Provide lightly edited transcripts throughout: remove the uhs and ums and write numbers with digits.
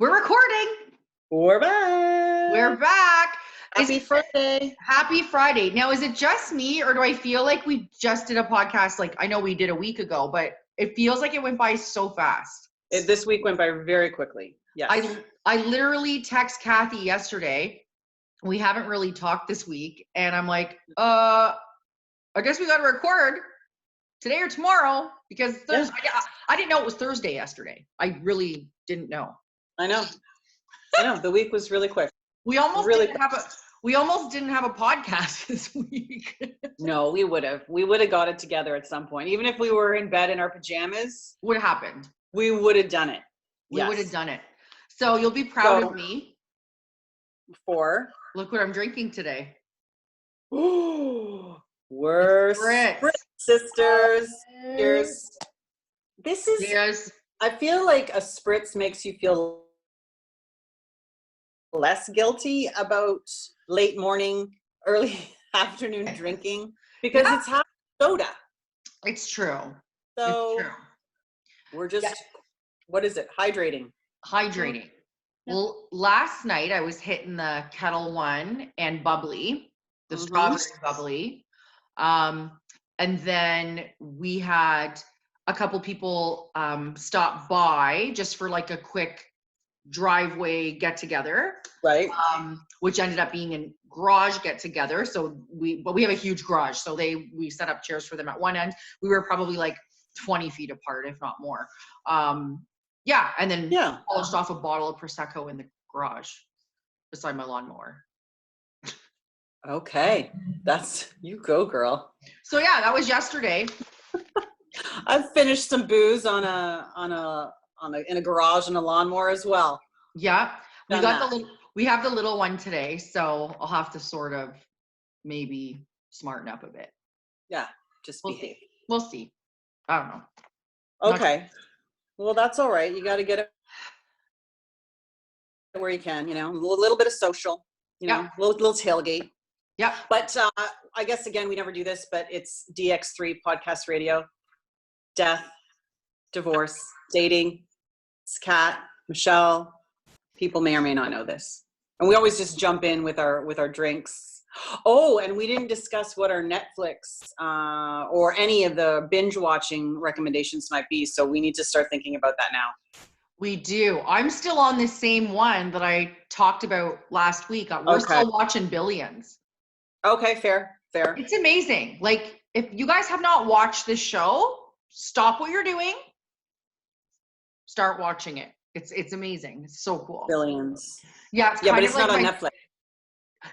We're recording. We're back. We're back. Happy Friday. Happy Friday. Now, is it just me, or do I feel like we just did a podcast? Like, I know we did a week ago, but it feels like it went by so fast. This week went by very quickly. Yes. I literally text Kathy yesterday. We haven't really talked this week, and I'm like, I guess we got to record today or tomorrow because Thursday. Yeah. I didn't know it was Thursday yesterday. I really didn't know. I know. The week was really quick. We almost didn't have a podcast this week. No, we would have got it together at some point. Even if we were in bed in our pajamas, would have happened. We would have done it. We would have done it. So you'll be proud of me. Look what I'm drinking today. Ooh, we're Spritz sisters. Cheers. Cheers. I feel like a Spritz makes you feel less guilty about late morning, early afternoon drinking because it's half soda. It's true. So it's true. We're just, what is it? Hydrating. Yeah. Well, last night I was hitting the Kettle One and bubbly, the strawberry bubbly. And then we had a couple people stop by just for like a quick driveway get together, right? Which ended up being a garage get together. So we have a huge garage, so we set up chairs for them at one end. We were probably like 20 feet apart, if not more. And then polished off a bottle of Prosecco in the garage beside my lawnmower. Okay, you go, girl. So yeah, that was yesterday. I've finished some booze in a garage and a lawnmower as well. Yeah, we have the little one today, so I'll have to sort of maybe smarten up a bit. Yeah, just behave. We'll see. I don't know. Okay. Well, that's all right. You got to get it where you can, a little bit of social, little tailgate. Yeah. But I guess, again, we never do this, but it's Dx3 podcast radio, death, divorce, dating. It's Kat, Michelle. People may or may not know this. And we always just jump in with our drinks. Oh, and we didn't discuss what our Netflix or any of the binge watching recommendations might be. So we need to start thinking about that now. We do. I'm still on the same one that I talked about last week. We're still watching Billions. Okay, fair. It's amazing. Like, if you guys have not watched this show, stop what you're doing. Start watching it. It's amazing. It's so cool. Billions. Yeah, but it's not on Netflix.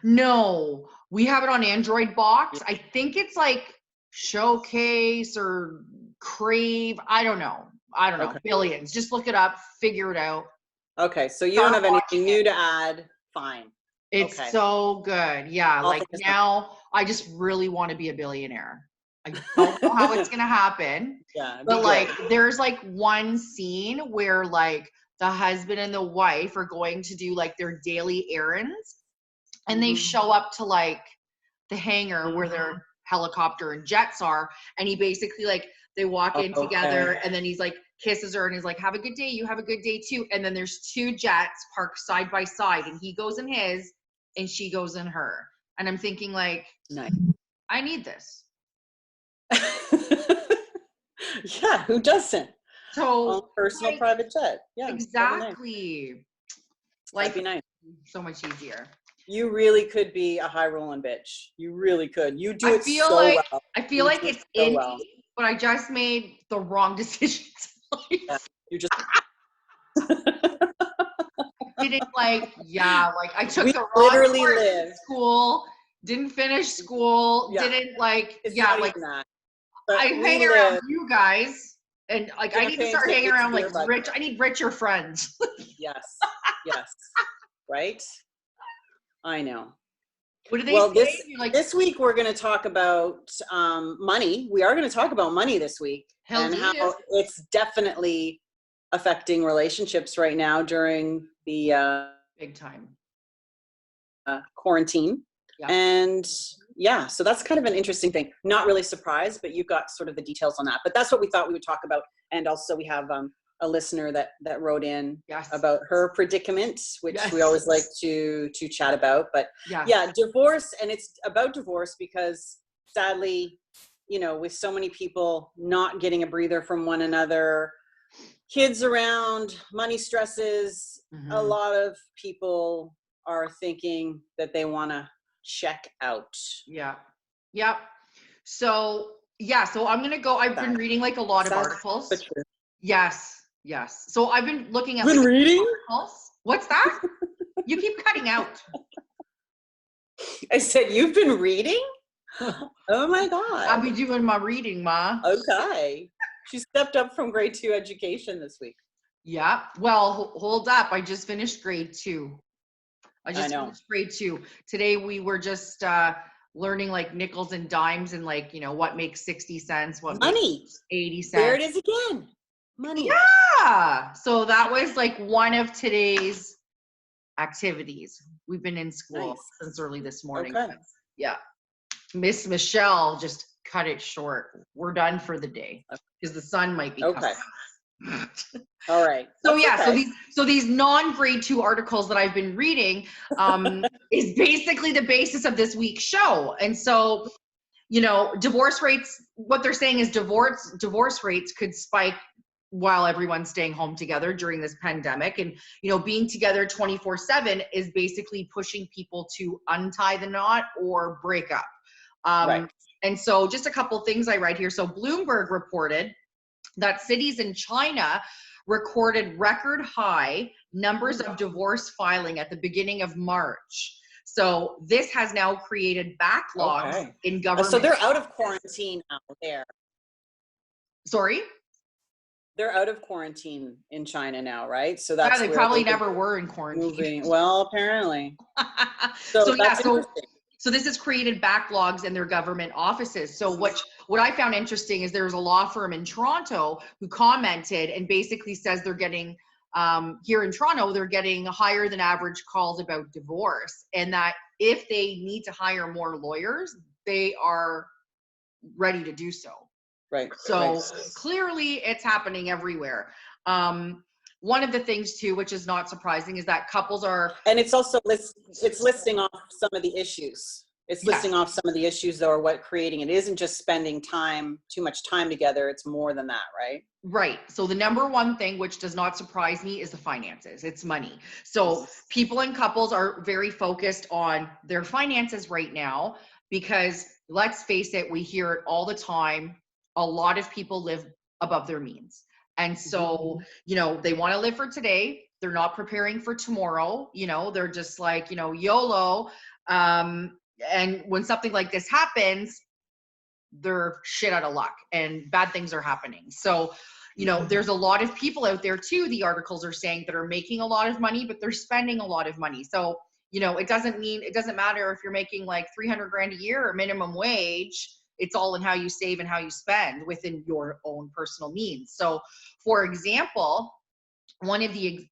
No, we have it on Android box. I think it's like Showcase or Crave. I don't know. Okay. Billions. Just look it up, figure it out. Okay, so you don't have anything new to add. Fine. It's so good. Yeah, now I just really want to be a billionaire. I don't know how it's going to happen. Yeah. But there's like one scene where like the husband and the wife are going to do like their daily errands, and they show up to like the hangar where their helicopter and jets are, and he basically like they walk in together, and then he's like kisses her and he's like, have a good day, you have a good day too. And then there's two jets parked side by side, and he goes in his and she goes in her, and I'm thinking like, nice. I need this. Yeah, who doesn't? So personal private jet. Yeah, exactly. That'd be nice. So much easier. You really could be a high rolling bitch. You really could. You do I it feel so like, well. I feel like it's in me, but I just made the wrong decisions. Yeah, you just didn't I took the wrong course in school, didn't finish school, didn't that. I hang around you guys, and like I need to start hanging around like rich. I need richer friends. Yes. Right. I know. What do they say? This week we're going to talk about money. We are going to talk about money this week, and how it's definitely affecting relationships right now during the big time quarantine. Yeah. And so that's kind of an interesting thing. Not really surprised, but you've got sort of the details on that. But that's what we thought we would talk about. And also we have a listener that wrote in Yes. about her predicament, which Yes. we always like to chat about. But Yes. yeah, divorce, and it's about divorce because sadly, you know, with so many people not getting a breather from one another, kids around, money stresses, a lot of people are thinking that they want to check out. Yeah. Yep. So yeah, so I'm gonna go. I've been reading like a lot of articles. But true. Yes, yes. So I've been looking at Been like reading? articles. What's that? You keep cutting out. I said, you've been reading? Oh my God. I'll be doing my reading, Ma. Okay. She stepped up from grade 2 education this week. Yeah. Well, hold up. I just finished grade 2. I know. finished grade 2. Today we were just learning like nickels and dimes and like, you know, what makes 60 cents, what Money. makes 80 cents. There it is again. Money. Yeah. So that was like one of today's activities. We've been in school since early this morning. Okay. Yeah. Miss Michelle just cut it short. We're done for the day because the sun might be coming. All right. So yeah, so these non-grade 2 articles that I've been reading is basically the basis of this week's show. And so, you know, divorce rates, what they're saying is divorce rates could spike while everyone's staying home together during this pandemic. And, you know, being together 24/7 is basically pushing people to untie the knot or break up. And so just a couple things I write here. So Bloomberg reported that cities in China recorded record high numbers of divorce filing at the beginning of March. So this has now created backlogs in government. So they're out of quarantine out there. Sorry? They're out of quarantine in China now, right? So that's they probably never were in quarantine. Well, apparently. So that's interesting. So this has created backlogs in their government offices. So what I found interesting is there's a law firm in Toronto who commented and basically says they're getting, here in Toronto, they're getting higher than average calls about divorce, and that if they need to hire more lawyers, they are ready to do so. Right. So clearly it's happening everywhere. One of the things too, which is not surprising, is that couples are, and it's also it's listing off some of the issues. It's listing off some of the issues that are what creating it. It isn't just spending too much time together. It's more than that, right? Right. So the number one thing, which does not surprise me, is the finances. It's money. So people and couples are very focused on their finances right now because let's face it, we hear it all the time. A lot of people live above their means. And so, you know, they want to live for today. They're not preparing for tomorrow. You know, they're just like, you know, YOLO. And when something like this happens, they're shit out of luck and bad things are happening. So, you know, there's a lot of people out there too, the articles are saying, that are making a lot of money, but they're spending a lot of money. So, you know, it doesn't matter if you're making like 300 grand a year or minimum wage. It's all in how you save and how you spend within your own personal means. So, for example, one of the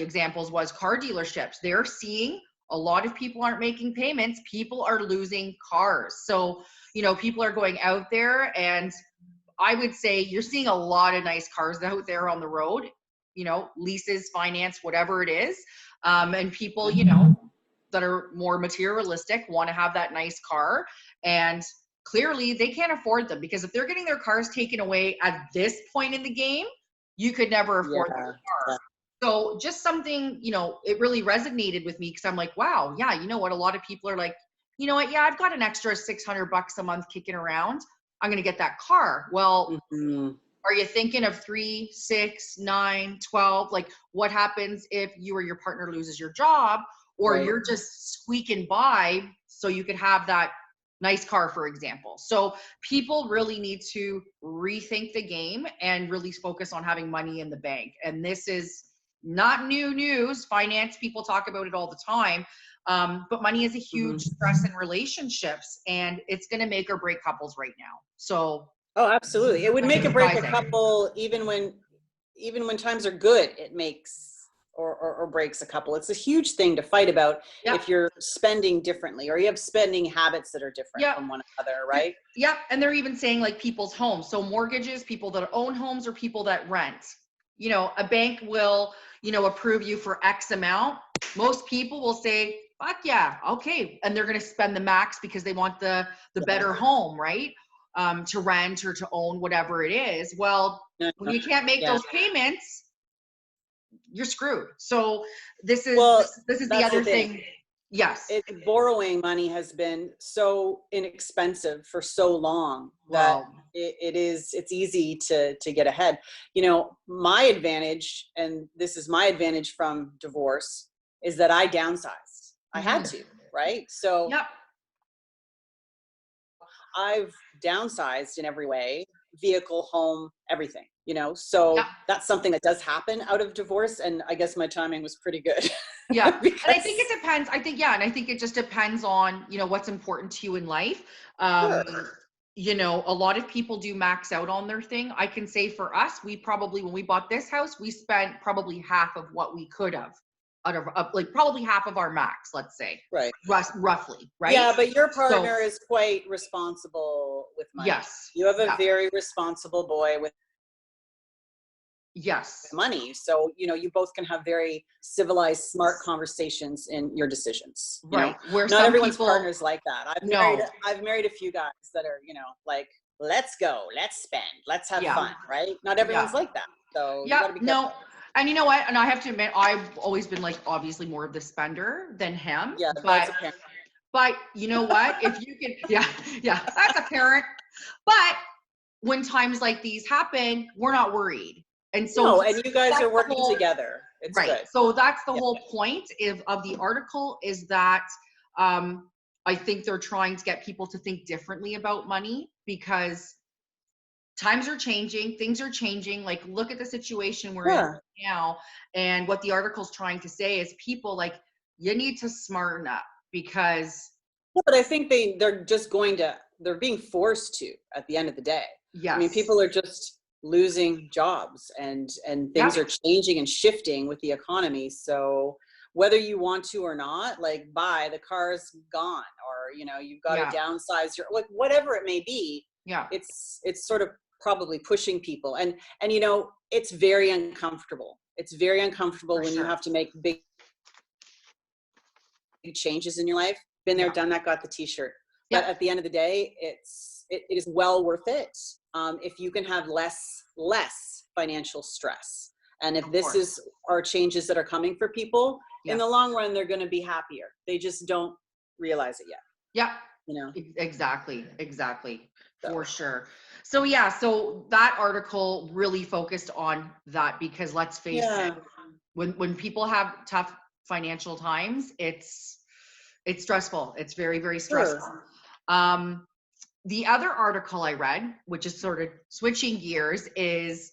examples was car dealerships. They're seeing a lot of people aren't making payments. People are losing cars. So, you know, people are going out there, and I would say you're seeing a lot of nice cars out there on the road, you know, leases, finance, whatever it is. And people, you know, that are more materialistic want to have that nice car, and clearly they can't afford them, because if they're getting their cars taken away at this point in the game, you could never afford the car. So just something, you know, it really resonated with me, because I'm like, wow, yeah, you know what? A lot of people are like, you know what? Yeah, I've got an extra $600 a month kicking around. I'm going to get that car. Well, are you thinking of 3, 6, 9, 12? Like, what happens if you or your partner loses your job, or you're just squeaking by so you could have that nice car, for example? So people really need to rethink the game and really focus on having money in the bank. And this is not new news. Finance people talk about it all the time. But money is a huge stress in relationships, and it's going to make or break couples right now. So, oh, absolutely. It would make or break a couple, even when times are good. It makes or breaks a couple. It's a huge thing to fight about if you're spending differently, or you have spending habits that are different from one another, right? Yeah. And they're even saying like people's homes. So mortgages, people that own homes or people that rent. you know, a bank will, you know, approve you for X amount. Most people will say, fuck yeah, okay. And they're going to spend the max because they want the better home, right? To rent or to own, whatever it is. Well, when you can't make those payments, you're screwed. So this is, this is the that's other thing. Yes. Borrowing money has been so inexpensive for so long that it's easy to get ahead. You know, my advantage, and this is my advantage from divorce, is that I downsized. I had to, right? So I've downsized in every way, vehicle, home, everything, you know, so that's something that does happen out of divorce. And I guess my timing was pretty good. Yeah. And I think it depends. I think, and I think it just depends on, you know, what's important to you in life. You know, a lot of people do max out on their thing. I can say for us, we probably, when we bought this house, we spent probably half of what we could have out of like probably half of our max, let's say. Right. Roughly, right? Yeah, but your partner is quite responsible with money. Yes. You have a very responsible boy with money. So, you know, you both can have very civilized, smart conversations in your decisions. Right. You know? Where not everyone's partner's like that. I've married a few guys that are, you know, like, let's go, let's spend, let's have fun, right? Not everyone's like that. So you gotta be careful. And you know what? And I have to admit, I've always been like obviously more of the spender than him. Yeah, that's apparent. But you know what? If you can, that's apparent. But when times like these happen, we're not worried. And so, and you guys are working together. It's good. So that's the whole point of the article, is that I think they're trying to get people to think differently about money, because times are changing, things are changing. Like, look at the situation we're in now. And what the article's trying to say is, people, like, you need to smarten up, because. Yeah, but I think they're just they're being forced to at the end of the day. Yes. I mean, people are just losing jobs, and things are changing and shifting with the economy. So whether you want to or not, like, the car's gone, or, you know, you've got to downsize your, like, whatever it may be. Yeah. It's sort of probably pushing people. And, you know, it's very uncomfortable. It's very uncomfortable when you have to make big changes in your life. Been there, done that, got the t-shirt. But at the end of the day, it is well worth it. If you can have less financial stress. And if this are changes that are coming for people, in the long run, they're going to be happier. They just don't realize it yet. Yeah. You know, exactly. For sure. So so that article really focused on that, because let's face it, when people have tough financial times, it's stressful. It's very, very stressful. Sure. The other article I read, which is sort of switching gears, is,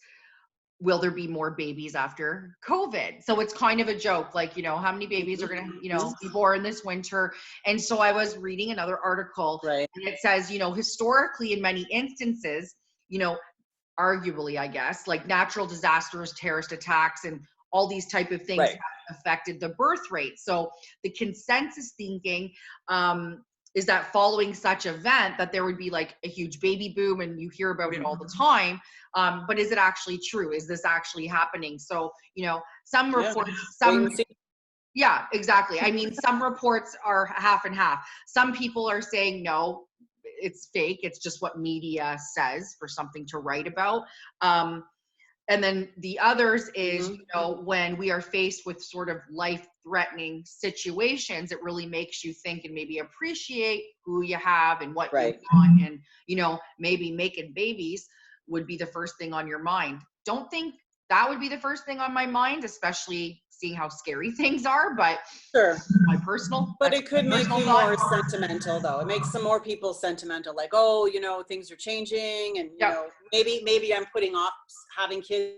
will there be more babies after COVID? So it's kind of a joke, like, you know, how many babies are going to, you know, be born this winter? And so I was reading another article, and it says, you know, historically, in many instances, you know, arguably, I guess, like natural disasters, terrorist attacks, and all these type of things have affected the birth rate. So the consensus thinking is that following such event, that there would be like a huge baby boom, and you hear about it all the time. But is it actually true? Is this actually happening? So, you know, some reports, exactly. I mean, some reports are half and half. Some people are saying, no, it's fake. It's just what media says for something to write about. And then the others is, you know, when we are faced with sort of life-threatening situations, it really makes you think and maybe appreciate who you have and what you want. And, you know, maybe making babies would be the first thing on your mind. Don't think that would be the first thing on my mind, especially seeing how scary things are. But my personal. But it could make you more sentimental, though. It makes some more people sentimental, like, oh, you know, things are changing, and you know, maybe I'm putting off having kids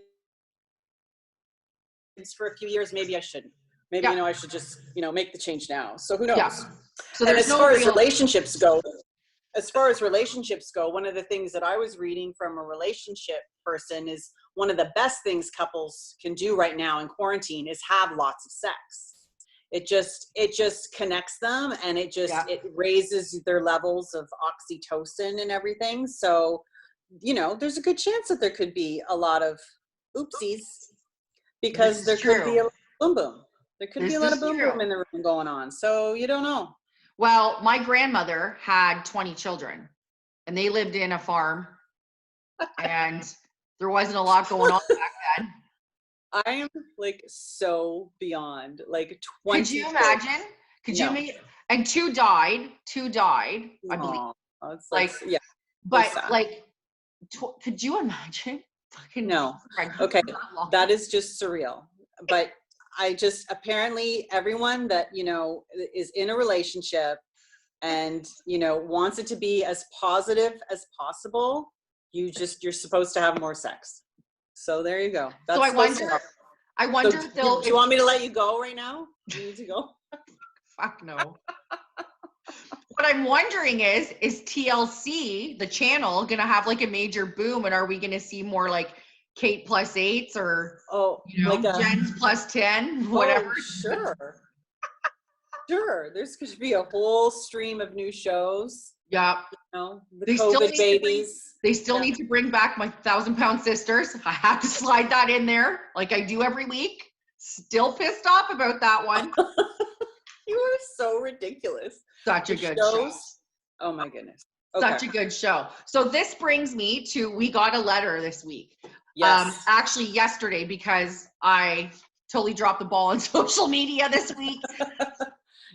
for a few years. Maybe I shouldn't. Maybe you know, I should just, you know, make the change now. So who knows? So and as far as relationships go, one of the things that I was reading from a relationship person is, one of the best things couples can do right now in quarantine is have lots of sex. It just connects them, and it raises their levels of oxytocin and everything. So, you know, there's a good chance that there could be a lot of oopsies because there could be a boom boom. There could be a lot of boom boom in the room going on. So you don't know. Well, my grandmother had 20 children and they lived in a farm and there wasn't a lot going on back then. I am like so beyond like 20. Could you imagine? Could you make, and two died, I believe. It's like, yeah. But like, could you imagine? Fucking no. Okay. That is just surreal. But I just, apparently everyone that, you know, is in a relationship and, you know, wants it to be as positive as possible, you're supposed to have more sex. So there you go. That's so I wonder so do you want me to let you go right now? Do you need to go? Fuck no. What I'm wondering is TLC, the channel, gonna have like a major boom, and are we gonna see more like Kate plus 8s or you know, like Jen's plus 10, whatever? Oh, sure. Sure. There's going to be a whole stream of new shows. Yeah. You know, the COVID babies. They still need to bring back my 1,000-pound sisters. I have to slide that in there like I do every week. Still pissed off about that one. You are so ridiculous. Such a good show. Oh my goodness. Such a good show. So this brings me to, we got a letter this week. Yes. Actually yesterday, because I totally dropped the ball on social media this week.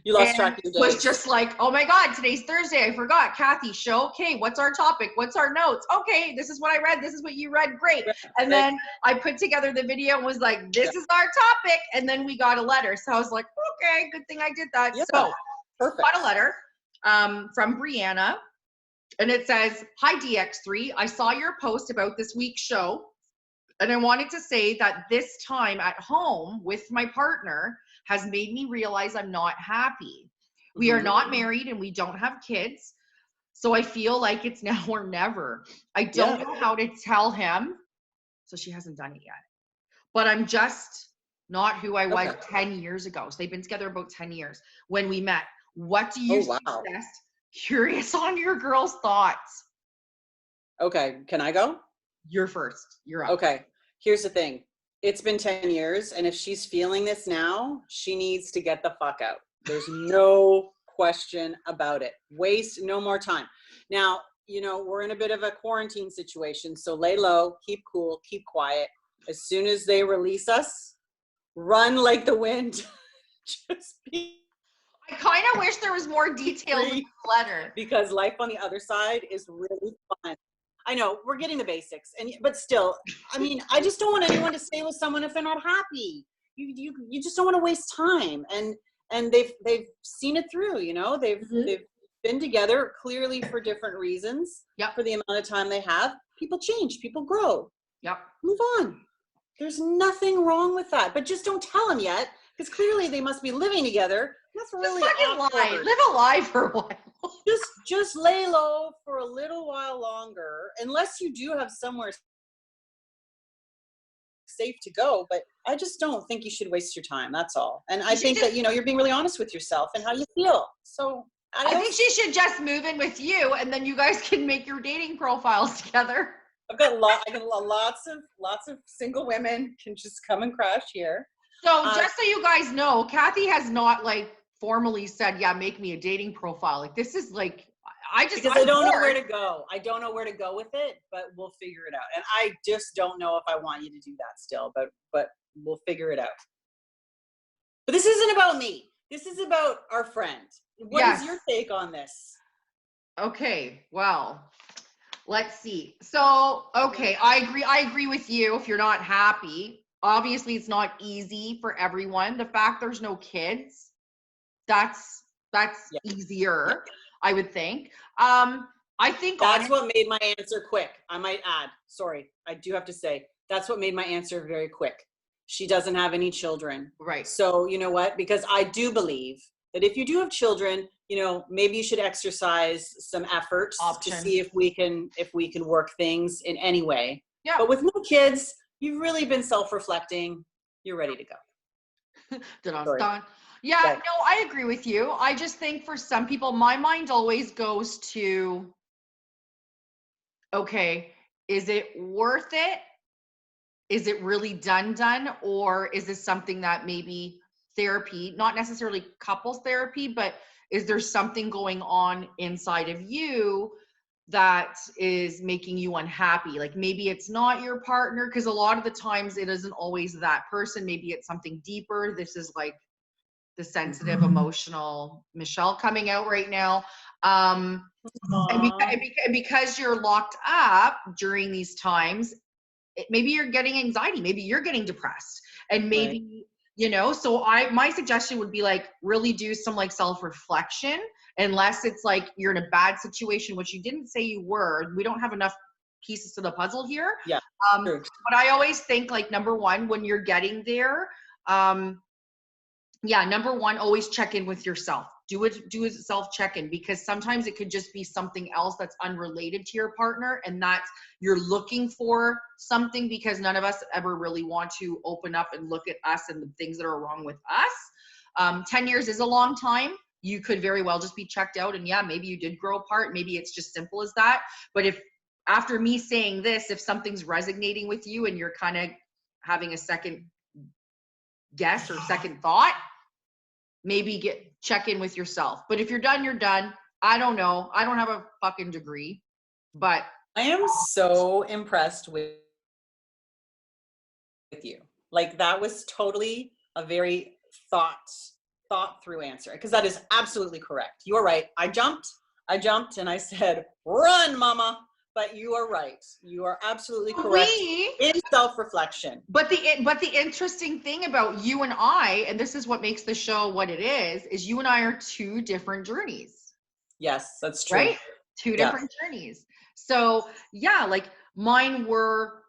You lost track of your days. Was just like, oh my God, today's Thursday. I forgot. Kathy, show. Okay, what's our topic? What's our notes? Okay, this is what I read. This is what you read. Great. And then I put together the video and was like, this is our topic. And then we got a letter. So I was like, okay, good thing I did that. Yeah, so perfect. Got a letter from Brianna. And it says, hi Dx3, I saw your post about this week's show. And I wanted to say that this time at home with my partner has made me realize I'm not happy. We are not married and we don't have kids. So I feel like it's now or never. I don't know how to tell him. So she hasn't done it yet. But I'm just not who I was 10 years ago. So they've been together about 10 years when we met. What do you suggest? Curious on your girl's thoughts. Okay, can I go? You're first. You're up. Okay, here's the thing. It's been 10 years, and if she's feeling this now, she needs to get the fuck out. There's no question about it. Waste no more time. Now, you know, we're in a bit of a quarantine situation, so lay low, keep cool, keep quiet. As soon as they release us, run like the wind. Just be. I kind of wish there was more detail in the letter. Because life on the other side is really fun. I know we're getting the basics, but still, I mean, I just don't want anyone to stay with someone if they're not happy. You just don't want to waste time, and they've seen it through. You know, they've been together clearly for different reasons. Yep. For the amount of time they have, people change, people grow. Yep. Move on. There's nothing wrong with that, but just don't tell them yet, because clearly they must be living together. That's really fucking lie. Live a lie for a while. Just lay low for a little while longer, unless you do have somewhere safe to go. But I just don't think you should waste your time. That's all. And I think that, you know, you're being really honest with yourself and how you feel. So I think she should just move in with you, and then you guys can make your dating profiles together. I've got lots of single women can just come and crash here. So just so you guys know, Kathy has not like formally said, yeah, make me a dating profile. Like this is like, I don't know where to go. I don't know where to go with it, but we'll figure it out. And I just don't know if I want you to do that still, but we'll figure it out. But this isn't about me. This is about our friend. What is your take on this? Okay, well, let's see. So, okay, I agree with you if you're not happy. Obviously, it's not easy for everyone. The fact there's no kids, that's easier, I would think. I think that's what made my answer quick. I might add, sorry, I do have to say, that's what made my answer very quick. She doesn't have any children. Right. So you know what? Because I do believe that if you do have children, you know, maybe you should exercise some effort to see if we can work things in any way. Yeah. But with no kids, you've really been self-reflecting. You're ready to go. Yeah, no, I agree with you. I just think for some people, my mind always goes to, okay, is it worth it is it really done, or is this something that maybe therapy, not necessarily couples therapy, but is there something going on inside of you that is making you unhappy? Like maybe it's not your partner, because a lot of the times it isn't always that person. Maybe it's something deeper. This is like the sensitive, emotional Michelle coming out right now. And because you're locked up during these times, maybe you're getting anxiety, maybe you're getting depressed, and maybe so my suggestion would be like really do some like self-reflection, unless it's like you're in a bad situation, which you didn't say you were. We don't have enough pieces to the puzzle here. Yeah, but I always think like number one, when you're getting there, number one, always check in with yourself. Do a self check-in, because sometimes it could just be something else that's unrelated to your partner, and that's you're looking for something, because none of us ever really want to open up and look at us and the things that are wrong with us. 10 years is a long time. You could very well just be checked out, and maybe you did grow apart. Maybe it's just simple as that. But if after me saying this, if something's resonating with you and you're kind of having a second guess or second thought, maybe check in with yourself. But if you're done, you're done. I don't know. I don't have a fucking degree, but I am so impressed with you. Like that was totally a very thought through answer, because that is absolutely correct. You are right. I jumped and I said, run, mama. But you are right. You are absolutely correct in self-reflection. But the interesting thing about you and I, and this is what makes the show what it is you and I are two different journeys. Yes, that's true. Right? Two different journeys. So like mine were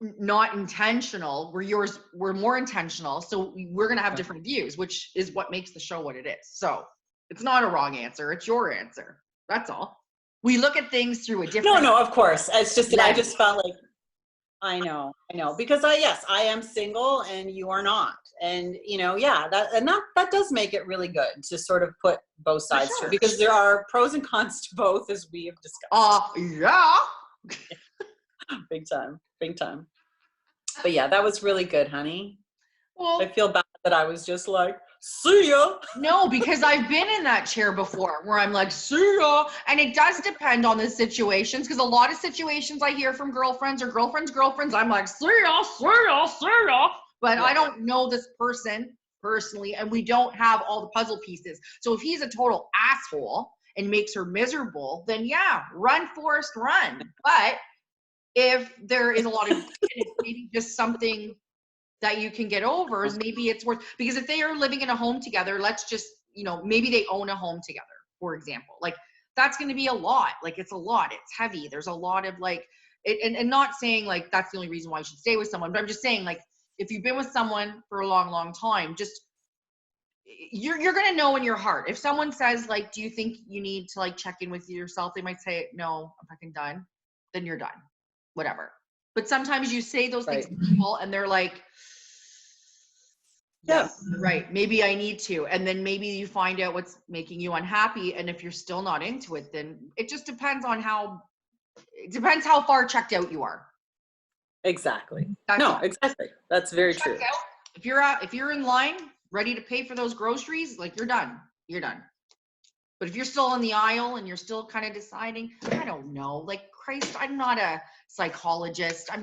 not intentional, where yours were more intentional. So we're going to have different views, which is what makes the show what it is. So it's not a wrong answer. It's your answer. That's all. We look at things through a different. No, of course. It's just that I just felt like, I know, because I am single and you are not. And, that does make it really good to sort of put both sides through, because there are pros and cons to both, as we have discussed. Yeah. Big time. But that was really good, honey. Well, I feel bad that I was just like, see ya. No, because I've been in that chair before where I'm like, see ya. And it does depend on the situations, because a lot of situations I hear from girlfriends or girlfriends, I'm like, see ya. But I don't know this person personally, and we don't have all the puzzle pieces. So if he's a total asshole and makes her miserable, then run, Forrest, run. But if there is a lot of maybe just something that you can get over, is maybe it's worth, because if they are living in a home together, let's just, maybe they own a home together, for example, like that's going to be a lot. Like it's a lot, it's heavy. There's a lot of like, and not saying like that's the only reason why you should stay with someone, but I'm just saying like, if you've been with someone for a long, long time, just, you're going to know in your heart. If someone says like, do you think you need to like check in with yourself? They might say, no, I'm fucking done. Then you're done, whatever. But sometimes you say those things to people and they're like, right, maybe I need to. And then maybe you find out what's making you unhappy. And if you're still not into it, then it just depends on how far checked out you are. Exactly. Exactly. That's very true. If you're in line, ready to pay for those groceries, like you're done. But if you're still in the aisle and you're still kind of deciding, I don't know, like Christ, I'm not a psychologist. I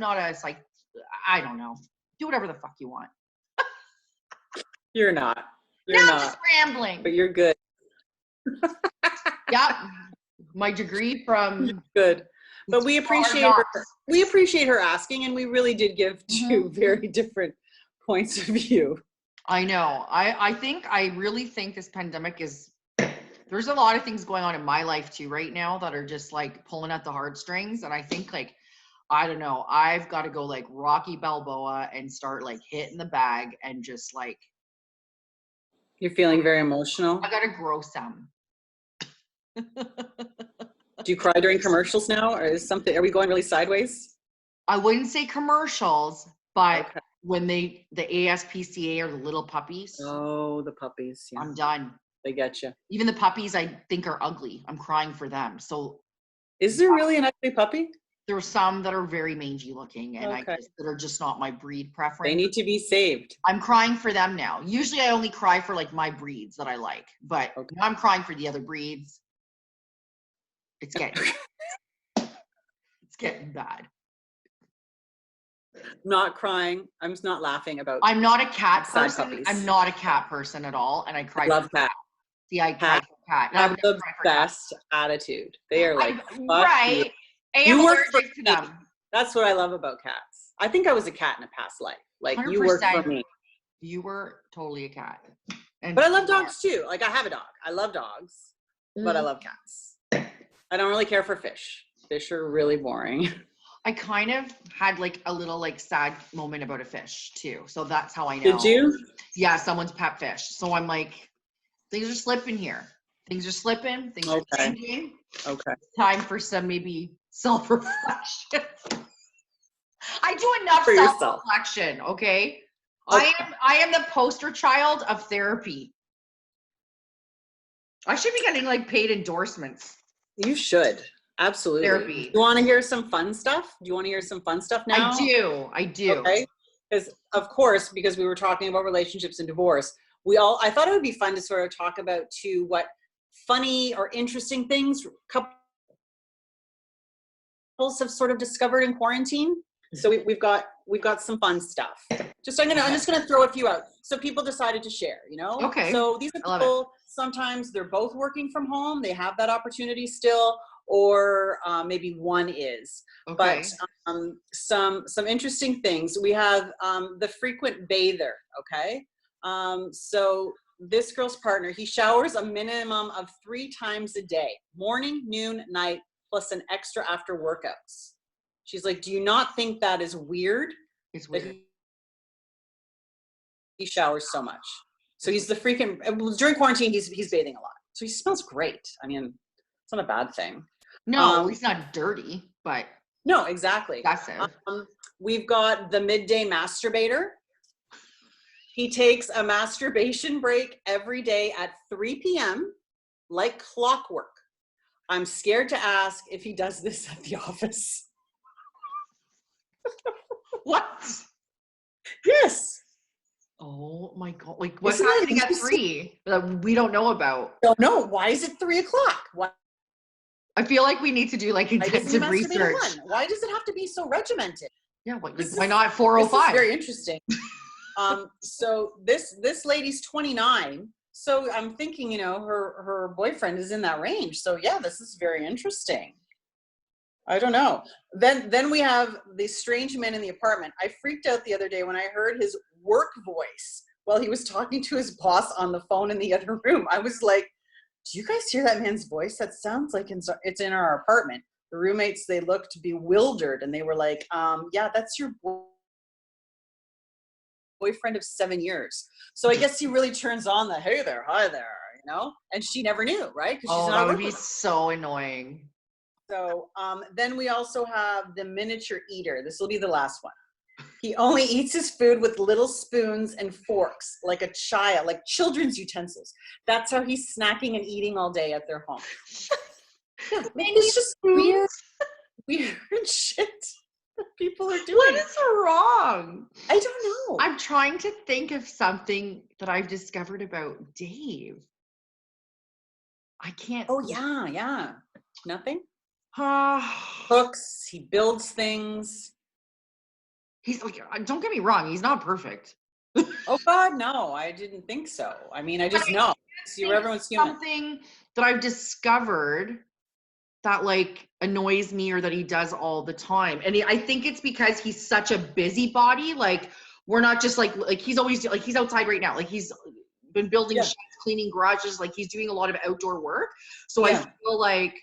don't know. Do whatever the fuck you want. You're not. Just rambling. But you're good. Yep. My degree from good. But we appreciate her asking, and we really did give two very different points of view. I know. I really think this pandemic there's a lot of things going on in my life too right now that are just like pulling at the heartstrings. And I think like, I don't know, I've got to go like Rocky Balboa and start like hitting the bag and just like. You're feeling very emotional? I got to grow some. Do you cry during commercials now, or are we going really sideways? I wouldn't say commercials, but when the ASPCA are the little puppies. Oh, the puppies. Yeah. I'm done. They get you. Even the puppies I think are ugly. I'm crying for them. So is there really an ugly puppy? There's some that are very mangy looking, and Okay. that are just not my breed They preference. need to be saved. I'm crying for them now. Usually I only cry for like my breeds that I like, but now I'm crying for the other breeds. It's getting bad. Not crying. I'm just not laughing about. I'm not a cat sad person. puppies. I'm not a cat person at all, and I cry I love for cats. See, I cry for cat. And I Have would the never cry for cat. best attitude. They are like, right. I am You work allergic for to them. me. That's what I love about cats. I think I was a cat in a past life. Like 100%. you work for me. You were totally a cat. But I love dogs too. Like I have a dog. I love dogs, but I love cats. I don't really care for fish. Fish are really boring. I kind of had like a little like sad moment about a fish too. So that's how I know. Did you? Yeah, someone's pet fish. So I'm like, things are slipping here. Things are slipping. Things are changing. Okay. Time for some maybe self-reflection. I do enough For yourself. self-reflection, okay? I am the poster child of therapy. I should be getting like paid endorsements. You should. Absolutely. Therapy. Do you want to hear some fun stuff? Do you want to hear some fun stuff now? I do. Okay. Because of course, because we were talking about relationships and divorce, I thought it would be fun to sort of talk about too what funny or interesting things couples have sort of discovered in quarantine. So we've got some fun stuff. I'm just gonna throw a few out. So people decided to share, you know? Okay. So these are people, sometimes they're both working from home, they have that opportunity still, or maybe one is. Okay. But some interesting things. We have the frequent bather, okay? So this girl's partner, he showers a minimum of 3 times a day, morning, noon, night, plus an extra after workouts. She's like, do you not think that is weird? It's weird. He showers so much. So he's the freaking, during quarantine, he's bathing a lot. So he smells great. I mean, it's not a bad thing. No, he's not dirty, but. No, exactly. Excessive. We've got the midday masturbator. He takes a masturbation break every day at 3 p.m. like clockwork. I'm scared to ask if he does this at the office. What? Yes. Oh my God. Like what's happening at 3 that we don't know about? Don't know. Why is it 3 o'clock? Why? I feel like we need to do like intensive research. Why does it have to be so regimented? Yeah, why not 4:05? This is very interesting. So this lady's 29. So I'm thinking, you know, her boyfriend is in that range. So yeah, this is very interesting. I don't know. Then we have the strange men in the apartment. I freaked out the other day when I heard his work voice while he was talking to his boss on the phone in the other room. I was like, do you guys hear that man's voice? That sounds like it's in our apartment. The roommates, they looked bewildered and they were like, yeah, that's your boyfriend of 7 years. So I guess he really turns on the, hey there, hi there, you know? And she never knew, right? Because she's not that would be so annoying. So then we also have the miniature eater. This will be the last one. He only eats his food with little spoons and forks, like a child, like children's utensils. That's how he's snacking and eating all day at their home. Yeah, it's just weird shit that people are doing. What is wrong? I don't know. I'm trying to think of something that I've discovered about Dave. I can't. Oh, yeah. Nothing? Cooks. Cooks. He builds things. He's like, don't get me wrong. He's not perfect. Oh God, no, I didn't think so. I mean, I just know. Everyone's human. Something that I've discovered that like annoys me or that he does all the time. And I think it's because he's such a busybody. Like we're not just like he's always like, he's outside right now. Like he's been building sheds, cleaning garages. Like he's doing a lot of outdoor work. So I feel like,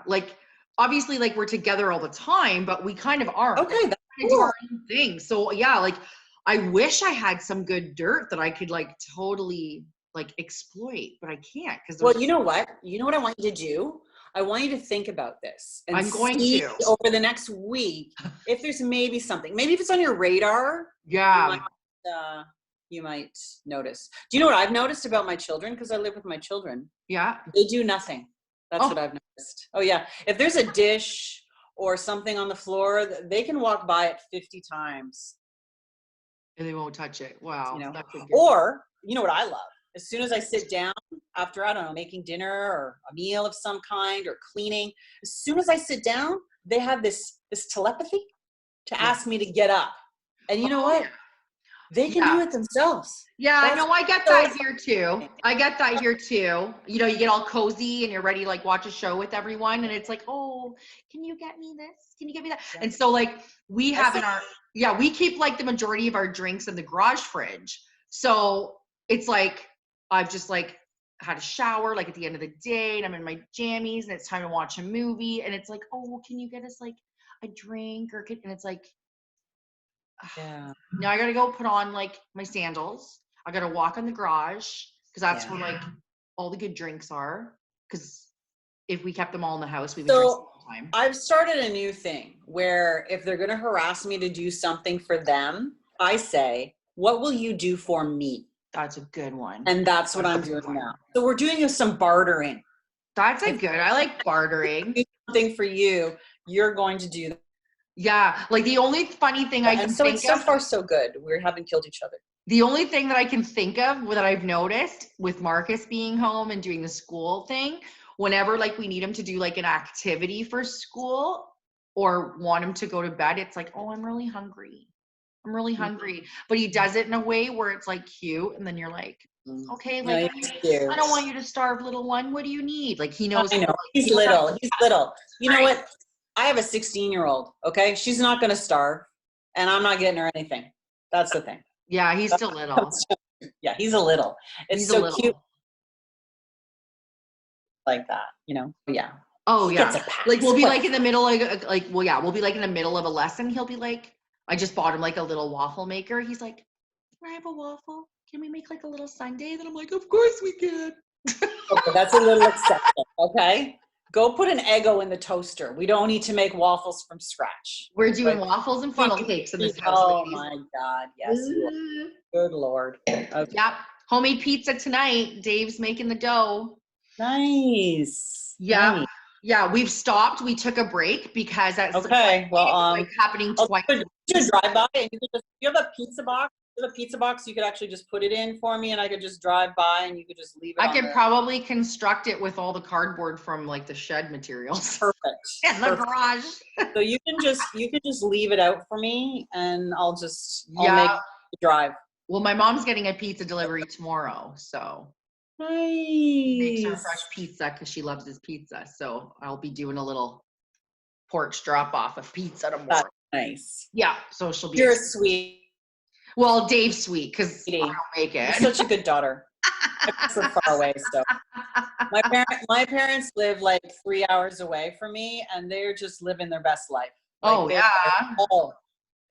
like obviously like we're together all the time, but we kind of aren't. Okay. That's cool. Do our own thing. So like I wish I had some good dirt that I could like totally like exploit, but I can't. Well, you know what I want you to do? I want you to think about this. And I'm going see to over the next week if there's maybe something. Maybe if it's on your radar. Yeah. You might notice. Do you know what I've noticed about my children? Because I live with my children. Yeah. They do nothing. That's what I've noticed. Oh yeah. If there's a dish or something on the floor, they can walk by it 50 times. And they won't touch it. Wow. You know, That's a good or you know what I love? As soon as I sit down after, I don't know, making dinner or a meal of some kind or cleaning, as soon as I sit down, they have this telepathy to ask me to get up. And you know what? They can do it themselves. Yeah, I know. I get so that here too. I get that here too. You know, you get all cozy and you're ready to like watch a show with everyone, and it's like, oh, can you get me this? Can you get me that? And so like we have in our we keep like the majority of our drinks in the garage fridge. So it's like I've just like had a shower like at the end of the day, and I'm in my jammies, and it's time to watch a movie, and it's like, oh, can you get us like a drink and it's like. Yeah. Now I gotta go put on like my sandals. I gotta walk in the garage because that's where like all the good drinks are. Because if we kept them all in the house, we would drink all the time. I've started a new thing where if they're gonna harass me to do something for them, I say, "What will you do for me?" That's a good one. And that's what I'm doing now. So we're doing some bartering. That's a good. I like bartering. Do something for you, you're going to do that. Yeah, like the only funny thing I can think of. So far, so good. We haven't killed each other. The only thing that I can think of that I've noticed with Marcus being home and doing the school thing, whenever like we need him to do like an activity for school or want him to go to bed, it's like, oh, I'm really hungry. I'm really hungry. But he does it in a way where it's like cute. And then you're like, okay, like, I don't want you to starve, little one. What do you need? Like he knows. I know. He's little. He's little. You know what? I have a 16-year-old, okay? She's not going to starve, and I'm not getting her anything. That's the thing. Yeah, he's still little. Yeah, he's a little. It's so cute like that, you know? Yeah. Oh, yeah. Like, we'll be like in the middle, we'll be like in the middle of a lesson. He'll be like, I just bought him like a little waffle maker. He's like, can I have a waffle? Can we make like a little sundae? And I'm like, of course we can. Okay, that's a little excessive, okay? Go put an Eggo in the toaster. We don't need to make waffles from scratch. We're doing waffles and funnel cakes in this house. Oh my God, yes. Good Lord. Okay. Yep. Homemade pizza tonight. Dave's making the dough. Nice. Yeah. Nice. Yeah, we've stopped. We took a break because that's okay. Well, like happening twice. You could drive by and you could just, you have a pizza box. The pizza box, you could actually just put it in for me and I could just drive by and you could just leave it. I could probably construct it with all the cardboard from like the shed materials. Perfect. In the garage. So you can just leave it out for me and I'll make the drive. Well, my mom's getting a pizza delivery tomorrow, so nice. Makes her fresh pizza because she loves his pizza. So I'll be doing a little porch drop off of pizza tomorrow. That's nice. Yeah, so she'll be. You're sweet. Well, Dave's sweet because I don't make it. You're such a good daughter. I'm so far away, so my parents live like 3 hours away from me, and they're just living their best life. Like,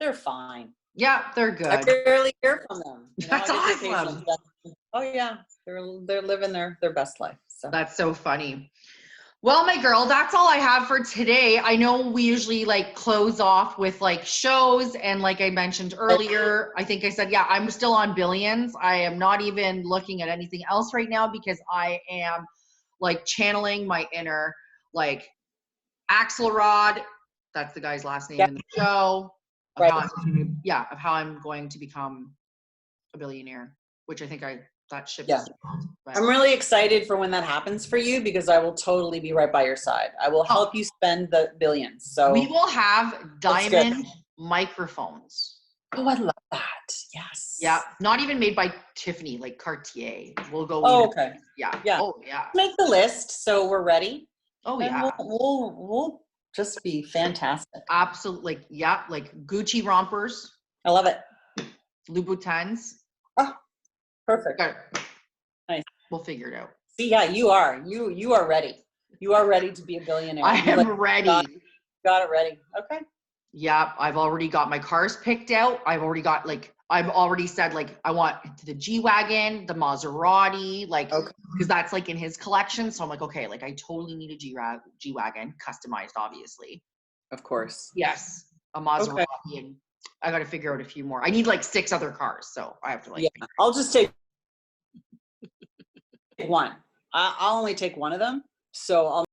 they're fine. Yeah, they're good. I barely hear from them. That's awesome. Oh yeah, they're living their best life. So that's so funny. Well, my girl, that's all I have for today. I know we usually like close off with like shows. And like I mentioned earlier, I think I said, yeah, I'm still on Billions. I am not even looking at anything else right now because I am like channeling my inner like Axelrod. That's the guy's last name in the show. Of how I'm going to become a billionaire, which I think that ship is I'm really excited for when that happens for you because I will totally be right by your side. I will help you spend the billions. So we will have diamond microphones. Oh, I love that. Yes. Yeah. Not even made by Tiffany, like Cartier. We'll go. Oh, okay. Yeah. Yeah. Oh, yeah. Make the list so we're ready. Oh, yeah. We'll just be fantastic. Absolutely. Yeah. Like Gucci rompers. I love it. Louboutins. Oh, perfect. Okay. Nice. We'll figure it out. See, yeah, you are. You are ready. You are ready to be a billionaire. I am ready. Got it ready. Okay. Yeah. I've already got my cars picked out. I've already said like I want the G-Wagon, the Maserati, like because that's like in his collection. So I'm like, okay, like I totally need a G-Wagon, customized, obviously. Of course. Yes, a Maserati, and I got to figure out a few more. I need like 6 other cars, so I have to like. Yeah, I'll just take one. I'll only take one of them, so I'll